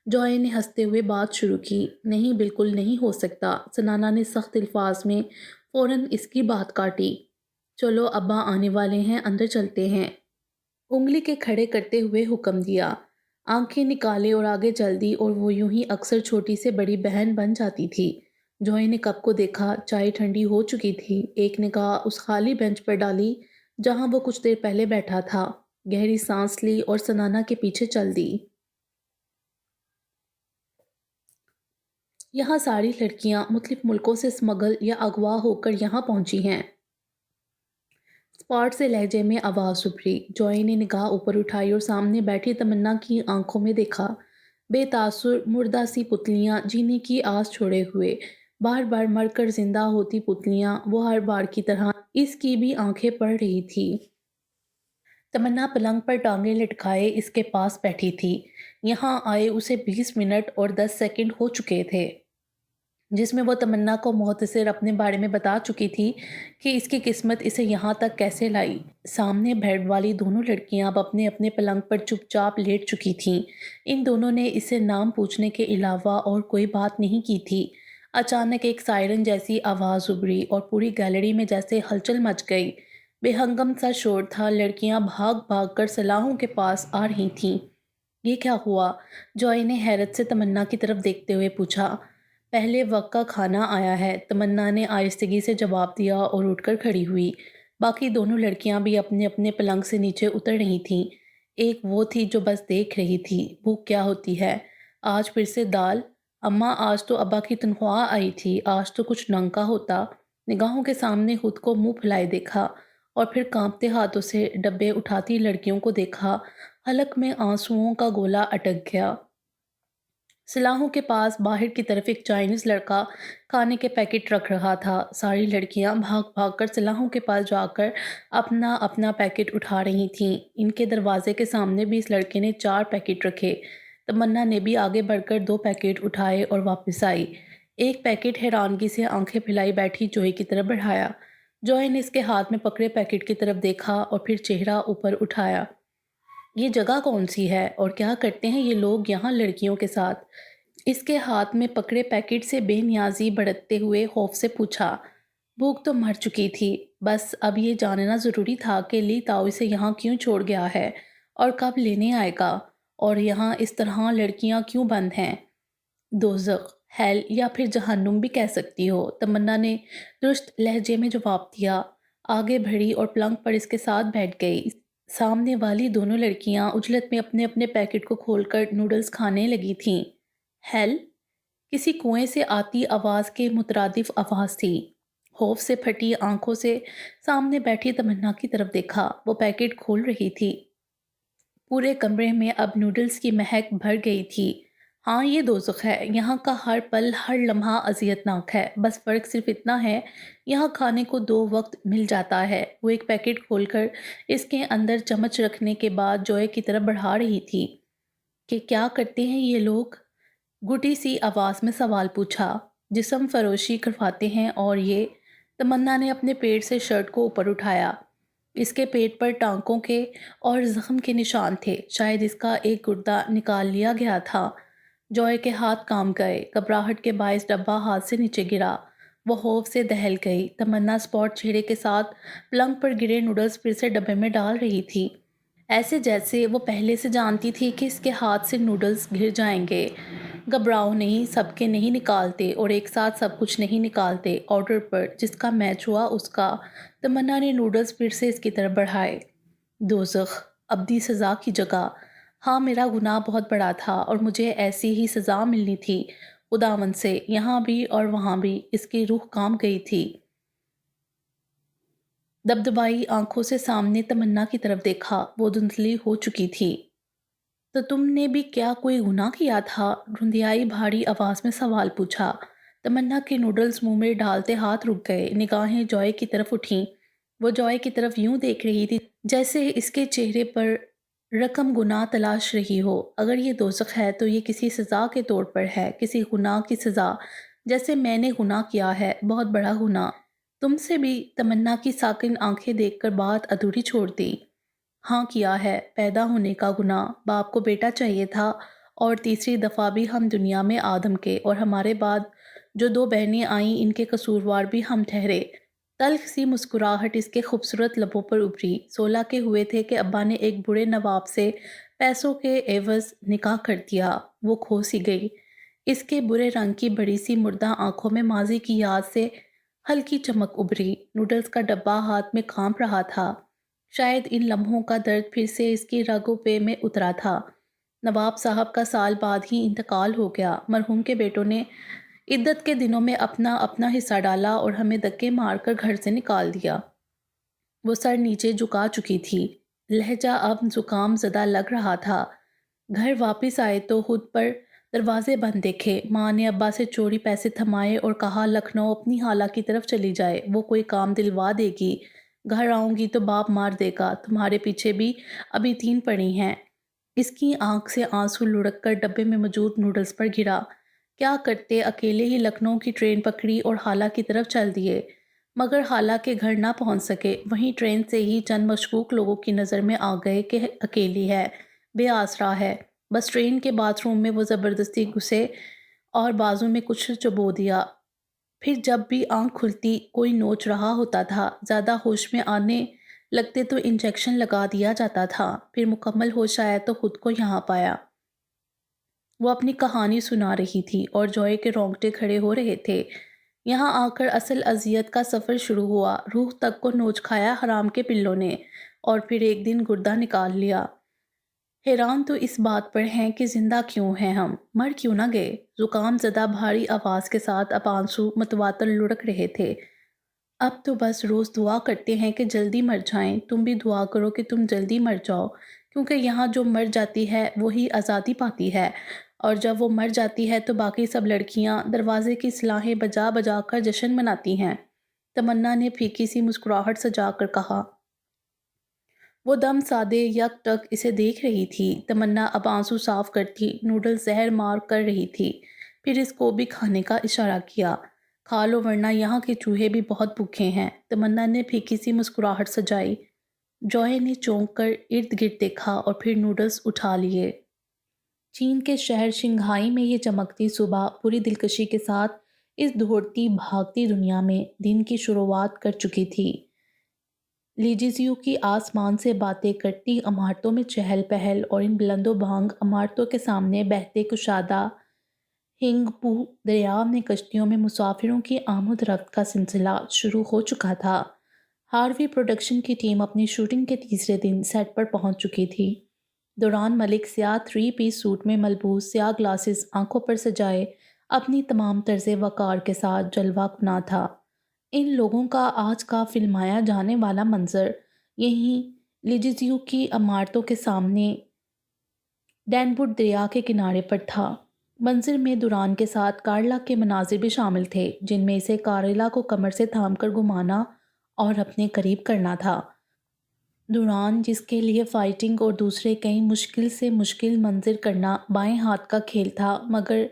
جوئے نے ہنستے ہوئے بات شروع کی۔ نہیں، بالکل نہیں ہو سکتا۔ سنانا نے سخت الفاظ میں فوراً اس کی بات کاٹی۔ چلو ابا آنے والے ہیں، اندر چلتے ہیں۔ انگلی کے کھڑے کرتے ہوئے حکم دیا۔ آنکھیں نکالے اور آگے چل دی، اور وہ یوں ہی اکثر چھوٹی سے بڑی بہن بن جاتی تھی۔ جوئے نے کپ کو دیکھا، چائے ٹھنڈی ہو چکی تھی۔ ایک نگاہ اس خالی بینچ پر ڈالی جہاں وہ کچھ دیر پہلے بیٹھا تھا، گہری سانس لی اور سنانا کے پیچھے چل دی۔ یہاں ساری لڑکیاں مختلف ملکوں سے اسمگل یا اغوا ہو کر یہاں پہنچی ہیں۔ اسپاٹ سے لہجے میں آواز ابھری۔ جوئے نے نگاہ اوپر اٹھائی اور سامنے بیٹھی تمنا کی آنکھوں میں دیکھا۔ بے تاثر مردہ سی پتلیاں، جینے کی آس چھوڑے ہوئے، بار بار مر کر زندہ ہوتی پتلیاں، وہ ہر بار کی طرح اس کی بھی آنکھیں پڑ رہی تھی۔ تمنا پلنگ پر ٹانگیں لٹکائے اس کے پاس بیٹھی تھی۔ یہاں آئے اسے 20 منٹ اور 10 سیکنڈ ہو چکے تھے۔ جس میں وہ تمنا کو مختصر اپنے بارے میں بتا چکی تھی کہ اس کی قسمت اسے یہاں تک کیسے لائی۔ سامنے بیڈ والی دونوں لڑکیاں اب اپنے اپنے پلنگ پر چپ چاپ لیٹ چکی تھیں۔ ان دونوں نے اسے نام پوچھنے کے علاوہ اور کوئی بات نہیں کی تھی۔ اچانک ایک سائرن جیسی آواز ابھری اور پوری گیلری میں جیسے ہلچل مچ گئی۔ بے ہنگم سا شور تھا، لڑکیاں بھاگ بھاگ کر صلاحوں کے پاس آ رہی تھیں۔ یہ کیا ہوا؟ جوئی نے حیرت سے تمنا کی طرف دیکھتے ہوئے پوچھا۔ پہلے وقت کا کھانا آیا ہے، تمنا نے آہستگی سے جواب دیا اور اٹھ کر کھڑی ہوئی۔ باقی دونوں لڑکیاں بھی اپنے اپنے پلنگ سے نیچے اتر رہی تھیں۔ ایک وہ تھی جو بس دیکھ رہی تھی۔ بھوک کیا ہوتی ہے؟ آج پھر سے دال؟ اماں آج تو ابا کی تنخواہ آئی تھی، آج تو کچھ ننگ کا ہوتا۔ نگاہوں کے سامنے خود کو منہ پھلائے دیکھا اور پھر کانپتے ہاتھوں سے ڈبے اٹھاتی لڑکیوں کو دیکھا۔ حلق میں آنسوؤں کا گولا اٹک گیا۔ صلاحوں کے پاس باہر کی طرف ایک چائنیز لڑکا کھانے کے پیکٹ رکھ رہا تھا۔ ساری لڑکیاں بھاگ بھاگ کر صلاحوں کے پاس جا کر اپنا اپنا پیکٹ اٹھا رہی تھیں۔ ان کے دروازے کے سامنے بھی اس لڑکے نے 4 پیکٹ رکھے۔ تمنا نے بھی آگے بڑھ کر 2 پیکٹ اٹھائے اور واپس آئی۔ ایک پیکٹ حیرانگی سے آنکھیں پھیلائے بیٹھی جوئی کی طرف بڑھایا۔ جوئی نے اس کے ہاتھ میں پکڑے پیکٹ کی طرف دیکھا اور پھر چہرہ اوپر اٹھایا۔ یہ جگہ کون سی ہے اور کیا کرتے ہیں یہ لوگ یہاں لڑکیوں کے ساتھ؟ اس کے ہاتھ میں پکڑے پیکٹ سے بے نیازی بڑھتے ہوئے خوف سے پوچھا۔ بھوک تو مر چکی تھی، بس اب یہ جاننا ضروری تھا کہ لی تاؤ اسے یہاں کیوں چھوڑ گیا ہے اور کب لینے آئے گا، اور یہاں اس طرح لڑکیاں کیوں بند ہیں۔ دوزخ، ہیل یا پھر جہنم بھی کہہ سکتی ہو، تمنا نے درست لہجے میں جواب دیا۔ آگے بڑھی اور پلنگ پر اس کے ساتھ بیٹھ گئی۔ سامنے والی دونوں لڑکیاں عجلت میں اپنے اپنے پیکٹ کو کھول کر نوڈلز کھانے لگی تھیں۔ ہیل؟ کسی کنویں سے آتی آواز کے مترادف آواز تھی۔ خوف سے پھٹی آنکھوں سے سامنے بیٹھی تمنا کی طرف دیکھا۔ وہ پیکٹ کھول رہی تھی۔ پورے کمرے میں اب نوڈلز کی مہک بھر گئی تھی۔ ہاں، یہ دوزخ ہے، یہاں کا ہر پل ہر لمحہ اذیت ناک ہے، بس فرق صرف اتنا ہے یہاں کھانے کو 2 وقت مل جاتا ہے۔ وہ ایک پیکٹ کھول کر اس کے اندر چمچ رکھنے کے بعد جوئی کی طرف بڑھا رہی تھی۔ کہ کیا کرتے ہیں یہ لوگ؟ گھٹی سی آواز میں سوال پوچھا۔ جسم فروشی کرواتے ہیں، اور یہ؟ تمنا نے اپنے پیٹ سے شرٹ کو اوپر اٹھایا۔ اس کے پیٹ پر ٹانکوں کے اور زخم کے نشان تھے، شاید اس کا ایک گردہ نکال لیا گیا تھا۔ جوئی کے ہاتھ کانپ گئے، گھبراہٹ کے باعث ڈبہ ہاتھ سے نیچے گرا۔ وہ خوف سے دہل گئی۔ تمنا اسپاٹ چہرے کے ساتھ پلنگ پر گرے نوڈلز پھر سے ڈبے میں ڈال رہی تھی، ایسے جیسے وہ پہلے سے جانتی تھی کہ اس کے ہاتھ سے نوڈلز گر جائیں گے۔ گھبراؤ نہیں، سب کے نہیں نکالتے، اور ایک ساتھ سب کچھ نہیں نکالتے، آرڈر پر، جس کا میچ ہوا اس کا۔ تمنا نے نوڈلز پھر سے اس کی طرف بڑھائے۔ دوزخ، ابدی سزا کی جگہ۔ ہاں، میرا گناہ بہت بڑا تھا اور مجھے ایسی ہی سزا ملنی تھی خداوند سے، یہاں بھی اور وہاں بھی۔ اس کی روح کانپ گئی تھی۔ دبدبائی آنکھوں سے سامنے تمنا کی طرف دیکھا۔ وہ دھندلی ہو چکی تھی۔ تو تم نے بھی کیا کوئی گناہ کیا تھا؟ دھندلیائی بھاری آواز میں سوال پوچھا۔ تمنا کے نوڈلز منہ میں ڈالتے ہاتھ رک گئے، نگاہیں جوئی کی طرف اٹھیں۔ وہ جوئی کی طرف یوں دیکھ رہی تھی جیسے اس کے چہرے پر رقم گناہ تلاش رہی ہو۔ اگر یہ دوزخ ہے تو یہ کسی سزا کے طور پر ہے، کسی گناہ کی سزا، جیسے میں نے گناہ کیا ہے، بہت بڑا گناہ۔ تم سے بھی؟ تمنا کی ساکن آنکھیں دیکھ کر بات ادھوری چھوڑ دی۔ ہاں کیا ہے، پیدا ہونے کا گناہ، باپ کو بیٹا چاہیے تھا، اور تیسری دفعہ بھی ہم دنیا میں آدم کے، اور ہمارے بعد جو 2 بہنیں آئیں ان کے قصوروار بھی ہم ٹھہرے۔ تلخ سی مسکراہٹ اس کے خوبصورت لبوں پر ابھری۔ 16 کے ہوئے تھے کہ ابا نے ایک بڑے نواب سے پیسوں کے عوض نکاح کر دیا۔ وہ کھو سی گئی۔ اس کے برے رنگ کی بڑی سی مردہ آنکھوں میں ماضی کی یاد سے ہلکی چمک ابھری۔ نوڈلز کا ڈبہ ہاتھ میں کانپ رہا تھا۔ شاید ان لمحوں کا درد پھر سے اس کی رگ و پے میں اترا تھا۔ نواب صاحب کا سال بعد ہی انتقال ہو گیا۔ مرحوم کے بیٹوں نے عدت کے دنوں میں اپنا اپنا حصہ ڈالا اور ہمیں دھکے مار کر گھر سے نکال دیا۔ وہ سر نیچے جھکا چکی تھی۔ لہجہ اب زکام زدہ لگ رہا تھا۔ گھر واپس آئے تو خود پر دروازے بند دیکھے۔ ماں نے ابا سے چوری پیسے تھمائے اور کہا لکھنؤ اپنی خالہ کی طرف چلی جائے، وہ کوئی کام دلوا دے گی۔ گھر آؤں گی تو باپ مار دے گا، تمہارے پیچھے بھی ابھی 3 پڑی ہیں۔ اس کی آنکھ سے آنسو لڑک کر ڈبے میں موجود نوڈلز پر گرا۔ کیا کرتے اکیلے ہی لکھنؤ کی ٹرین پکڑی اور خالہ کی طرف چل دیے، مگر خالہ کے گھر نہ پہنچ سکے۔ وہیں ٹرین سے ہی چند مشکوک لوگوں کی نظر میں آ گئے کہ اکیلی ہے، بے آسرا ہے۔ بس ٹرین کے باتھ روم میں وہ زبردستی گھسے اور بازو میں کچھ چبو دیا۔ پھر جب بھی آنکھ کھلتی کوئی نوچ رہا ہوتا تھا، زیادہ ہوش میں آنے لگتے تو انجیکشن لگا دیا جاتا تھا۔ پھر مکمل ہوش آیا تو خود کو یہاں پایا۔ وہ اپنی کہانی سنا رہی تھی اور جوئے کے رونگٹے کھڑے ہو رہے تھے۔ یہاں آ کر اصل اذیت کا سفر شروع ہوا۔ روح تک کو نوچ کھایا حرام کے پلوں نے، اور پھر ایک دن گردہ نکال لیا۔ حیران تو اس بات پر ہیں کہ زندہ کیوں ہیں ہم، مر کیوں نہ گئے۔ زکام زدہ بھاری آواز کے ساتھ اب آنسو متواتر لڑک رہے تھے۔ اب تو بس روز دعا کرتے ہیں کہ جلدی مر جائیں۔ تم بھی دعا کرو کہ تم جلدی مر جاؤ، کیونکہ یہاں جو مر جاتی ہے وہی آزادی پاتی ہے، اور جب وہ مر جاتی ہے تو باقی سب لڑکیاں دروازے کی سلاحیں بجا بجا کر جشن مناتی ہیں۔ تمنا نے پھیکی سی مسکراہٹ سجا کر کہا۔ وہ دم سادے یک ٹک اسے دیکھ رہی تھی۔ تمنا اب آنسو صاف کرتی نوڈل زہر مار کر رہی تھی، پھر اس کو بھی کھانے کا اشارہ کیا۔ کھا لو ورنہ یہاں کے چوہے بھی بہت بھوکے ہیں۔ تمنا نے پھیکی سی مسکراہٹ سجائی۔ جوئے نے چونک کر ارد گرد دیکھا اور پھر نوڈلز اٹھا لیے۔ چین کے شہر شنگھائی میں یہ چمکتی صبح پوری دلکشی کے ساتھ اس دوڑتی بھاگتی دنیا میں دن کی شروعات کر چکی تھی۔ لیجیزیو کی آسمان سے باتیں کرتی عمارتوں میں چہل پہل، اور ان بلند و بھانگ عمارتوں کے سامنے بہتے کشادہ ہنگ پو دریا میں کشتیوں میں مسافروں کی آمد رفت کا سلسلہ شروع ہو چکا تھا۔ ہاروی پروڈکشن کی ٹیم اپنی شوٹنگ کے تیسرے دن سیٹ پر پہنچ چکی تھی۔ دوران ملک سیاہ 3 پیس سوٹ میں ملبوس، سیاہ گلاسز آنکھوں پر سجائے، اپنی تمام طرز وقار کے ساتھ جلوہ کناں تھا۔ ان لوگوں کا آج کا فلمایا جانے والا منظر یہیں لیجیزیو کی عمارتوں کے سامنے ڈینوڈ دریا کے کنارے پر تھا۔ منظر میں دوران کے ساتھ کارلا کے مناظر بھی شامل تھے، جن میں اسے کارلا کو کمر سے تھام کر گھمانا اور اپنے قریب کرنا تھا۔ دوران، جس کے لیے فائٹنگ اور دوسرے کئی مشکل سے مشکل منظر کرنا بائیں ہاتھ کا کھیل تھا، مگر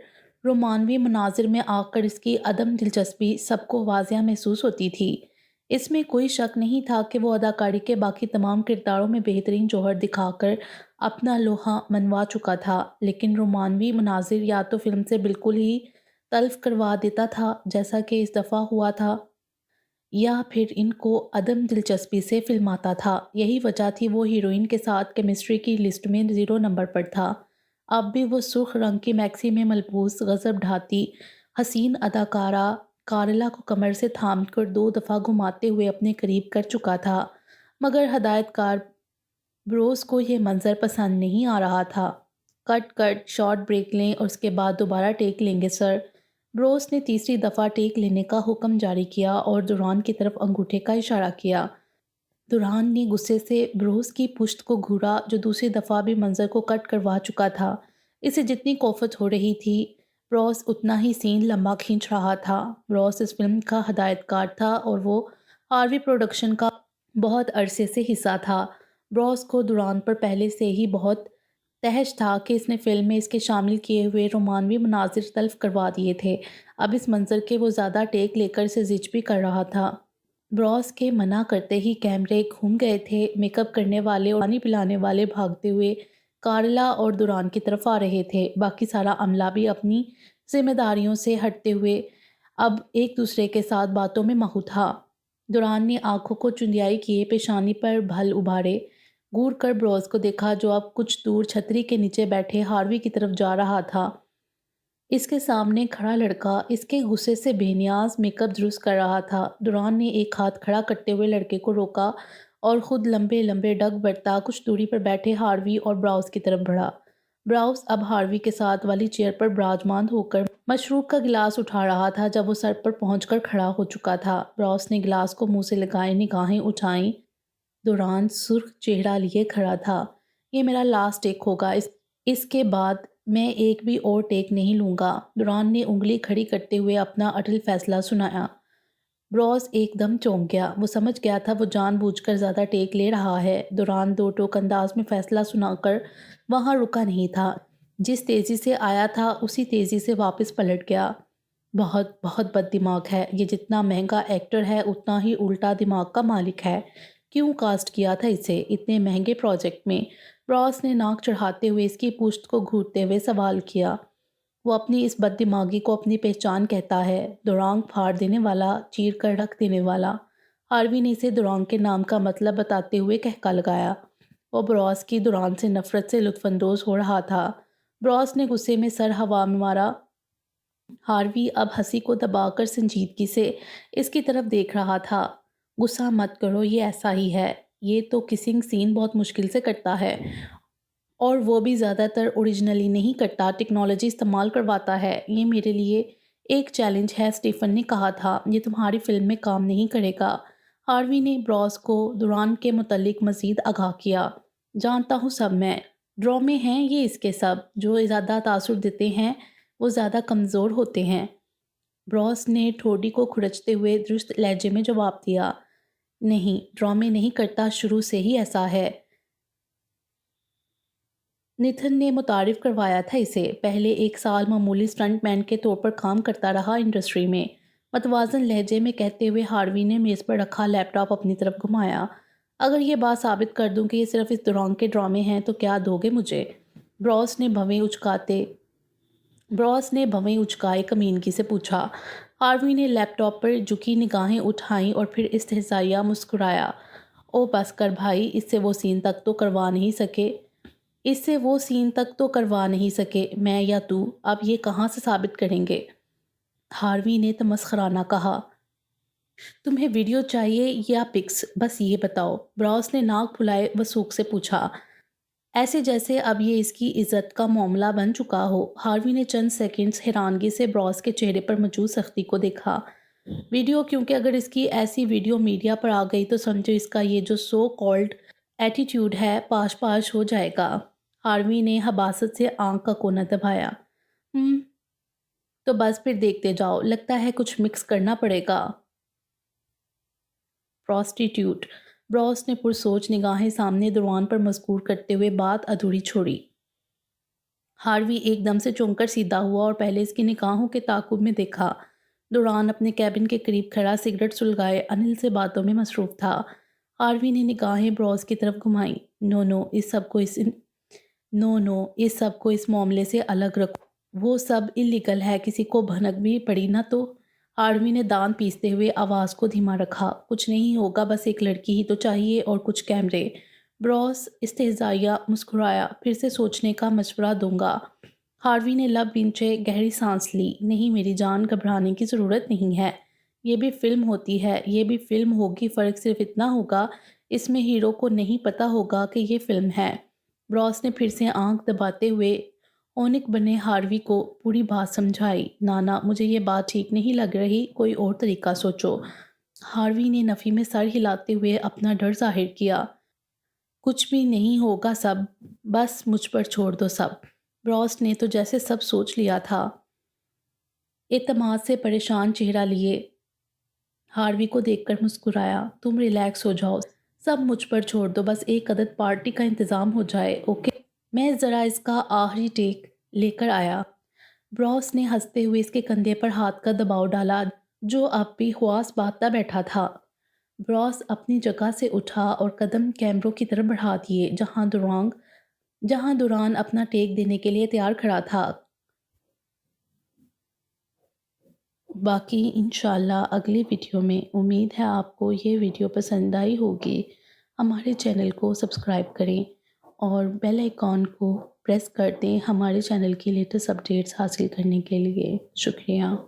رومانوی مناظر میں آ کر اس کی عدم دلچسپی سب کو واضح محسوس ہوتی تھی۔ اس میں کوئی شک نہیں تھا کہ وہ اداکاری کے باقی تمام کرداروں میں بہترین جوہر دکھا کر اپنا لوہا منوا چکا تھا، لیکن رومانوی مناظر یا تو فلم سے بالکل ہی تلف کروا دیتا تھا، جیسا کہ اس دفعہ ہوا تھا، یا پھر ان کو عدم دلچسپی سے فلماتا تھا۔ یہی وجہ تھی وہ ہیروئن کے ساتھ کیمسٹری کی لسٹ میں 0 نمبر پر تھا۔ اب بھی وہ سرخ رنگ کی میکسی میں ملبوس غضب ڈھاتی حسین اداکارہ کارلا کو کمر سے تھام کر 2 دفعہ گھماتے ہوئے اپنے قریب کر چکا تھا، مگر ہدایت کار بروس کو یہ منظر پسند نہیں آ رہا تھا۔ کٹ کٹ، شارٹ بریک لیں اور اس کے بعد دوبارہ ٹیک لیں گے سر۔ بروس نے تیسری دفعہ ٹیک لینے کا حکم جاری کیا اور دوران کی طرف انگوٹھے کا اشارہ کیا۔ دوران نے غصے سے بروس کی پشت کو گھورا، جو دوسری دفعہ بھی منظر کو کٹ کروا چکا تھا۔ اسے جتنی کوفت ہو رہی تھی، بروس اتنا ہی سین لمبا کھینچ رہا تھا۔ بروس اس فلم کا ہدایت کار تھا اور وہ ہاروی پروڈکشن کا بہت عرصے سے حصہ تھا۔ بروس کو دوران پر پہلے سے ہی بہت تہش تھا کہ اس نے فلم میں اس کے شامل کیے ہوئے رومانوی مناظر تلف کروا دیے تھے۔ اب اس منظر کے وہ زیادہ ٹیک لے کر اسے زج بھی کر رہا تھا۔ بروس کے منع کرتے ہی کیمرے گھوم گئے تھے۔ میک اپ کرنے والے اور پانی پلانے والے بھاگتے ہوئے کارلا اور دوران کی طرف آ رہے تھے۔ باقی سارا عملہ بھی اپنی ذمہ داریوں سے ہٹتے ہوئے اب ایک دوسرے کے ساتھ باتوں میں مہو تھا۔ دوران نے آنکھوں کو چندیائی کیے پیشانی پر بھل ابھارے، گور کر بروس کو دیکھا جو اب کچھ دور چھتری کے نیچے بیٹھے ہاروی کی طرف جا رہا تھا۔ اس کے سامنے کھڑا لڑکا اس کے غصے سے بے نیاز میک اپ درست کر رہا تھا۔ دوران نے ایک ہاتھ کھڑا کرتے ہوئے لڑکے کو روکا اور خود لمبے لمبے ڈگ برتا کچھ دوری پر بیٹھے ہاروی اور براؤس کی طرف بڑھا۔ براؤس اب ہاروی کے ساتھ والی چیئر پر براجمان ہو کر مشروب کا گلاس اٹھا رہا تھا جب وہ سر پر پہنچ کر کھڑا ہو چکا تھا۔ براؤس نے گلاس کو منہ سے لگائے نگاہیں اٹھائیں۔ دوران سرخ چہرہ لیے کھڑا تھا۔ یہ میرا لاسٹ ٹیک ہوگا، اس کے بعد میں ایک بھی اور ٹیک نہیں لوں گا۔ دوران نے انگلی کھڑی کرتے ہوئے اپنا اٹل فیصلہ سنایا۔ بروس ایک دم چونک گیا۔ وہ سمجھ گیا تھا وہ جان بوجھ کر زیادہ ٹیک لے رہا ہے۔ دوران 2 ٹوک انداز میں فیصلہ سنا کر وہاں رکا نہیں تھا۔ جس تیزی سے آیا تھا اسی تیزی سے واپس پلٹ گیا۔ بہت بہت بد دماغ ہے یہ، جتنا مہنگا ایکٹر ہے اتنا ہی الٹا دماغ کا مالک ہے۔ کیوں کاسٹ کیا تھا اسے اتنے مہنگے پروجیکٹ میں؟ براس نے ناک چڑھاتے ہوئے اس کی پشت کو گھورتے ہوئے سوال کیا۔ وہ اپنی اس بد دماغی کو اپنی پہچان کہتا ہے، دورانگ پھاڑ دینے والا، چیر کر رکھ دینے والا۔ ہاروی نے اسے دورانگ کے نام کا مطلب بتاتے ہوئے کہکا لگایا۔ وہ براس کی دوران سے نفرت سے لطف اندوز ہو رہا تھا۔ براس نے غصے میں سر ہوا میں مارا۔ ہاروی اب ہنسی کو دبا کر سنجیدگی سے اس کی طرف دیکھ رہا تھا۔ غصہ مت کرو، یہ ایسا ہی ہے۔ یہ تو کسنگ سین بہت مشکل سے کرتا ہے، اور وہ بھی زیادہ تر اوریجنلی نہیں کرتا، ٹیکنالوجی استعمال کرواتا ہے۔ یہ میرے لیے ایک چیلنج ہے، اسٹیفن نے کہا تھا۔ یہ تمہاری فلم میں کام نہیں کرے گا۔ ہاروی نے براس کو دوران کے متعلق مزید آگاہ کیا۔ جانتا ہوں سب میں، ڈرامے ہیں یہ اس کے سب، جو زیادہ تاثر دیتے ہیں وہ زیادہ کمزور ہوتے ہیں۔ براس نے ٹھوڑی کو کھرچتے ہوئے درست لہجے میں جواب دیا۔ نہیں، ڈرامے نہیں کرتا، شروع سے ہی ایسا ہے۔ نیتھن نے متعارف کروایا تھا اسے۔ پہلے 1 سال معمولی سٹنٹ مین کے طور پر کام کرتا رہا انڈسٹری میں۔ متوازن لہجے میں کہتے ہوئے ہاروی نے میز پر رکھا لیپ ٹاپ اپنی طرف گھمایا۔ اگر یہ بات ثابت کر دوں کہ یہ صرف اس دوران کے ڈرامے ہیں تو کیا دو گے مجھے؟ براس نے بھویں اچکائے کمینگی سے پوچھا۔ ہاروی نے لیپ ٹاپ پر جھکی نگاہیں اٹھائیں اور پھر استہزائیہ مسکرایا۔ او بس کر بھائی، اس سے وہ سین تک تو کروا نہیں سکے میں یا تو، اب یہ کہاں سے ثابت کریں گے؟ ہاروی نے تمسخرانہ کہا۔ تمہیں ویڈیو چاہیے یا پکس، بس یہ بتاؤ؟ براس نے ناک پھلائے وثوق سے پوچھا، ایسے جیسے اب یہ اس کی عزت کا معاملہ بن چکا ہو۔ ہاروی نے چند سیکنڈز حیرانگی سے براس کے چہرے پر موجود سختی کو دیکھا۔ ویڈیو؟ کیونکہ اگر اس کی ایسی ویڈیو میڈیا پر آ گئی تو سمجھو اس کا یہ جو سو کالڈ ایٹیٹیوڈ ہے پاش ہو جائے گا۔ ہاروی نے حباست سے آنکھ کا کونا دبایا۔ تو بس پھر دیکھتے جاؤ، لگتا ہے کچھ مکس کرنا پڑے گا۔ پروسٹیٹیوٹ؟ براس نے پرسوچ نگاہیں سامنے دوران پر مذکور کرتے ہوئے بات ادھوری چھوڑی۔ ہاروی ایک دم سے چونک کر سیدھا ہوا اور پہلے اس کی نگاہوں کے تعاقب میں دیکھا۔ دوران اپنے کیبن کے قریب کھڑا سگریٹ سلگائے انل سے باتوں میں مصروف تھا۔ ہاروی نے نگاہیں براس کی طرف گھمائیں۔ نو، اس سب کو اس معاملے سے الگ رکھو۔ وہ سب اللیگل ہے، کسی کو بھنک بھی پڑی نہ تو؟ ہاروی نے دان پیستے ہوئے آواز کو دھیما رکھا۔ کچھ نہیں ہوگا، بس ایک لڑکی ہی تو چاہیے اور کچھ کیمرے۔ براس استہزائیہ مسکرایا۔ پھر سے سوچنے کا مشورہ دوں گا۔ ہاروی نے لب بھینچے گہری سانس لی۔ نہیں میری جان، گھبرانے کی ضرورت نہیں ہے۔ یہ بھی فلم ہوتی ہے، یہ بھی فلم ہوگی، فرق صرف اتنا ہوگا اس میں ہیرو کو نہیں پتا ہوگا کہ یہ فلم ہے۔ براس نے پھر سے آنکھ دباتے ہوئے اونک بنے ہاروی کو پوری بات سمجھائی۔ نانا، مجھے یہ بات ٹھیک نہیں لگ رہی، کوئی اور طریقہ سوچو۔ ہاروی نے نفی میں سر ہلاتے ہوئے اپنا ڈر ظاہر کیا۔ کچھ بھی نہیں ہوگا، سب بس مجھ پر چھوڑ دو سب۔ براس نے تو جیسے سب سوچ لیا تھا۔ اعتماد سے پریشان چہرہ لیے ہاروی کو دیکھ کر مسکرایا۔ تم ریلیکس ہو جاؤ، سب مجھ پر چھوڑ دو، بس ایک عدد پارٹی کا انتظام ہو جائے، اوکے؟ میں ذرا اس کا آخری ٹیک لے کر آیا۔ براس نے ہنستے ہوئے اس کے کندھے پر ہاتھ کا دباؤ ڈالا جو اب بھی حواس باختہ بیٹھا تھا۔ براس اپنی جگہ سے اٹھا اور قدم کیمروں کی طرف بڑھا دیے جہاں دوران اپنا ٹیک دینے کے لیے تیار کھڑا تھا۔ باقی انشاءاللہ اگلی ویڈیو میں۔ امید ہے آپ کو یہ ویڈیو پسند آئی ہوگی۔ ہمارے چینل کو سبسکرائب کریں اور بیل آئیکن کو پریس کر دیں ہمارے چینل کی لیٹسٹ اپڈیٹس حاصل کرنے کے لیے۔ شکریہ۔